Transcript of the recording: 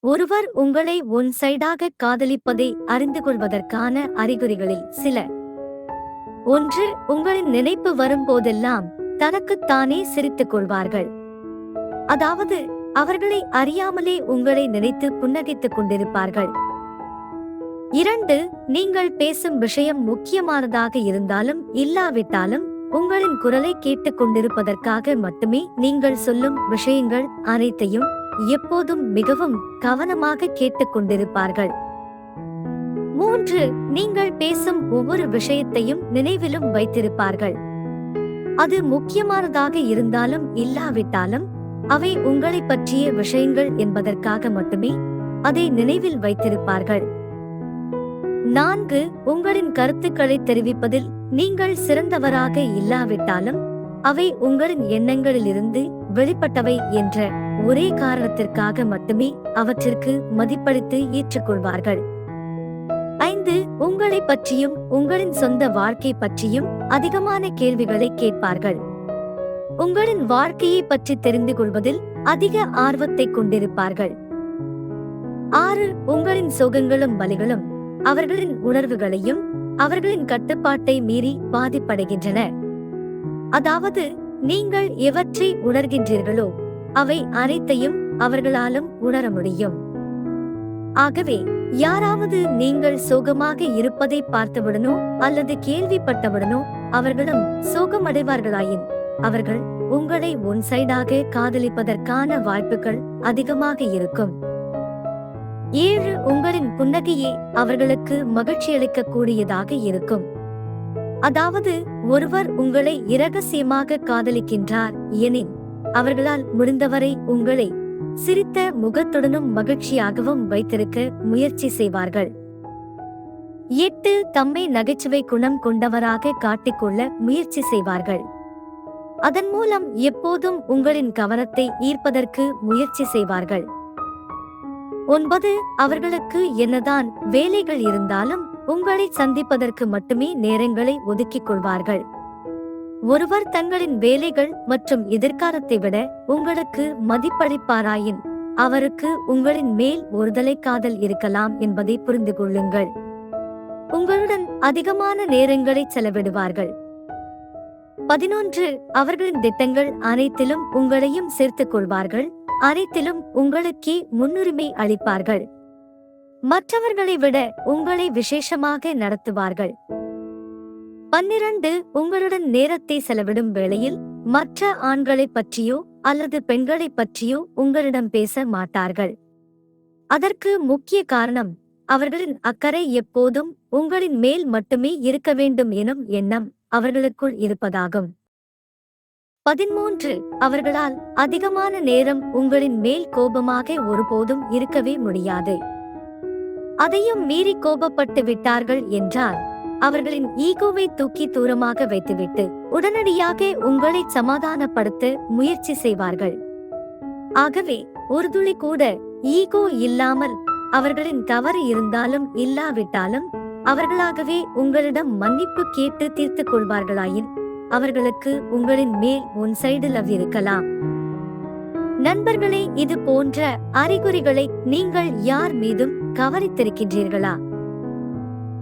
ஒருவர் உங்களை ஒன் சைடாக காதலிப்பதை அறிந்து கொள்வதற்கான அறிகுறிகளில் சில. 1. உங்களின் நினைப்பு வரும்போதெல்லாம் தனக்குத்தானே சிரித்துக் கொள்வார்கள். அதாவது அவர்களை அறியாமலே உங்களை நினைத்து புன்னகைத்துக் கொண்டிருப்பார்கள். 2. நீங்கள் பேசும் விஷயம் முக்கியமானதாக இருந்தாலும் இல்லாவிட்டாலும் உங்களின் குரலை கேட்டுக் கொண்டிருப்பதற்காக மட்டுமே நீங்கள் சொல்லும் விஷயங்கள் அனைத்தையும் எப்போதும் மிகவும் கவனமாக கேட்டுக் கொண்டிருப்பார்கள். 3. நீங்கள் பேசும் ஒவ்வொரு விஷயத்தையும் நினைவிலும் வைத்திருப்பார்கள். அது முக்கியமானதாக இருந்தாலும் இல்லாவிட்டாலும் அவை உங்களை பற்றிய விஷயங்கள் என்பதற்காக மட்டுமே அதை நினைவில் வைத்திருப்பார்கள். 4. உங்களின் கருத்துக்களை தெரிவிப்பதில் நீங்கள் சிறந்தவராக இல்லாவிட்டாலும் அவை உங்களின் எண்ணங்களிலிருந்து வெளிப்பட்டவை என்ற ஒரே காரணத்திற்காக மட்டுமே அவற்றிற்கு மதிப்பளித்து ஏற்றுக்கொள்வார்கள். 5. உங்களை பற்றியும் உங்களின் சொந்த வாழ்க்கை பற்றியும் அதிகமான கேள்விகளை கேட்பார்கள். உங்களின் வாழ்க்கையை பற்றி தெரிந்து கொள்வதில் அதிக ஆர்வத்தை கொண்டிருப்பார்கள். 6. உங்களின் சோகங்களும் வலிகளும் அவர்களின் உணர்வுகளையும் அவர்களின் கட்டுப்பாட்டை மீறி பாதிப்படைகின்றன. அதாவது நீங்கள் எவற்றை உணர்கின்றீர்களோ அவை அனைத்தையும் அவர்களாலும் உணர முடியும். ஆகவே யாராவது நீங்கள் சோகமாக இருப்பதை பார்த்தவுடனோ அல்லது கேள்விப்பட்டவுடனோ அவர்களும் சோகமடைவார்களாயின் அவர்கள் உங்களை ஒன் சைடாக காதலிப்பதற்கான வாய்ப்புகள் அதிகமாக இருக்கும். 7. உங்களின் புன்னகையே அவர்களுக்கு மகிழ்ச்சியளிக்க கூடியதாக இருக்கும். அதாவது ஒருவர் உங்களை இரகசியமாக காதலிக்கின்றார் எனின் அவர்களால் முடிந்தவரை உங்களை சிரித்த முகத்துடனும் மகிழ்ச்சியாகவும் வைத்திருக்க முயற்சி செய்வார்கள். 8. தம்மை நகைச்சுவை குணம் கொண்டவராக காட்டிக்கொள்ள முயற்சி செய்வார்கள். அதன் மூலம் எப்போதும் உங்களின் கவனத்தை ஈர்ப்பதற்கு முயற்சி செய்வார்கள். 9. அவர்களுக்கு என்னதான் வேலைகள் இருந்தாலும் உங்களை சந்திப்பதற்கு மட்டுமே நேரங்களை ஒதுக்கிக் கொள்வார்கள். ஒருவர் தங்களின் வேலைகள் மற்றும் எதிர்காலத்தை விட உங்களுக்கு மதிப்பளிப்பாராயின் அவருக்கு உங்களின் மேல் ஒருதலை காதல் இருக்கலாம் என்பதை புரிந்து கொள்ளுங்கள். உங்களுடன் அதிகமான நேரங்களை செலவிடுவார்கள். 11. அவர்களின் திட்டங்கள் அனைத்திலும் உங்களையும் சேர்த்துக் கொள்வார்கள். அனைத்திலும் உங்களுக்கே முன்னுரிமை அளிப்பார்கள். மற்றவர்களை விட உங்களை விசேஷமாக நடத்துவார்கள். 12. உங்களுடன் நேரத்தை செலவிடும் வேளையில் மற்ற ஆண்களைப் பற்றியோ அல்லது பெண்களைப் பற்றியோ உங்களிடம் பேச மாட்டார்கள். அதற்கு முக்கிய காரணம் அவர்களின் அக்கறை எப்போதும் உங்களின் மேல் மட்டுமே இருக்க வேண்டும் எனும் எண்ணம் அவர்களுக்குள் இருப்பதாகும். 13. அவர்களால் அதிகமான நேரம் உங்களின் மேல் கோபமாக ஒருபோதும் இருக்கவே முடியாது. அதையும் மீறி கோபப்பட்டு விட்டார்கள் என்றால் அவர்களின் ஈகோவை தூக்கி தூரமாக வைத்துவிட்டு உடனடியாக உங்களை சமாதானப்படுத்த முயற்சி செய்வார்கள். ஆகவே ஒரு துளி கூட ஈகோ இல்லாமல் அவர்களின் தவறு இருந்தாலும் இல்லாவிட்டாலும் அவர்களாகவே உங்களிடம் மன்னிப்பு கேட்டு தீர்த்துக் கொள்வார்களாயின் அவர்களுக்கு உங்களின் மேல் ஒன் சைடு லவ் இருக்கலாம். நண்பர்களே, இது போன்ற அறிகுறிகளை நீங்கள் யார் மீதும் கவனித்திருக்கின்றீர்களா?